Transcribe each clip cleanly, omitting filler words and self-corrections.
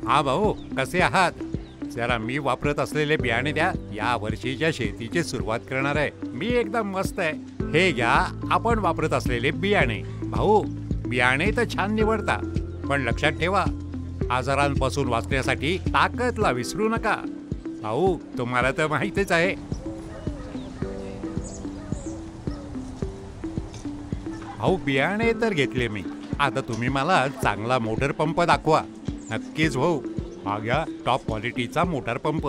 हा भाऊ, कसे आहात? जरा मी वापरत असलेले बियाणे द्या. या वर्षीच्या शेतीची सुरुवात करणार आहे मी. एकदम मस्त आहे. हे घ्या आपण वापरत असलेले बियाणे. भाऊ, बियाणे तर छान निवडता, पण लक्षात ठेवा, आजारांपासून वाचण्यासाठी ताकदला विसरू नका. भाऊ, तुम्हाला तर माहितीच आहे. भाऊ, बियाणे तर घेतले मी. आता तुम्ही मला चांगला मोटर पंप दाखवा. नक्कीच भाऊ. हा घ्या टॉप क्वालिटीचा मोटार पंप.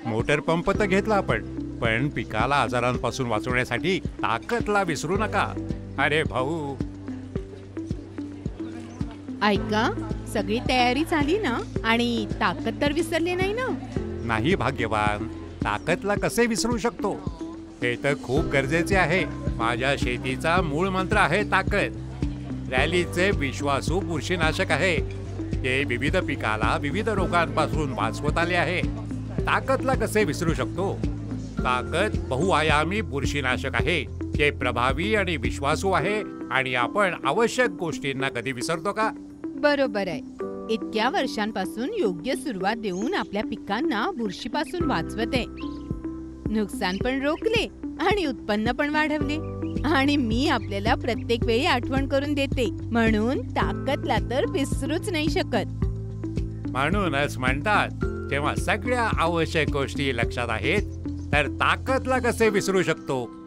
मोटर पंप तर घेतला आपण, पण पिकाला आजारांपासून वाचवण्यासाठी ताकदला विसरू नका. अरे भाऊ. ऐका, सगळी तयारी झाली ना? आणि ताकद तर विसरले नाही ना? नाही भाग्यवान, ताकदला कसे विसरू शकतो? हे तर खूप गरजेचे आहे. माझ्या शेतीचा मूळ मंत्र आहे ताकद. रॅलीचे विश्वासू बुरशीनाशक आहे. ते विविध पिकाला विविध रोगांपासून वाचवत आले आहे. ताकदला कसे विसरू शकतो? ताकद बहुआयामी बुरशीनाशक आहे. ते प्रभावी आणि विश्वासू आहे. आणि आपण आवश्यक गोष्टींना कधी विसरतो का? बरोबर आहे. इतक्या वर्षांपासून योग्य सुरुवात देऊन आपल्या पिकांना बुरशीपासून वाचवते, नुकसान पण रोखले आणि उत्पन्न पण वाढवले. आणि मी आपल्याला प्रत्येक वेळी आठवण करून देते, म्हणून ताकदला तर विसरूच नाही शकत. म्हणूनच म्हणतात, जेव्हा सगळ्या आवश्यक गोष्टी लक्षात आहेत, तर ताकदला कसे विसरू शकतो?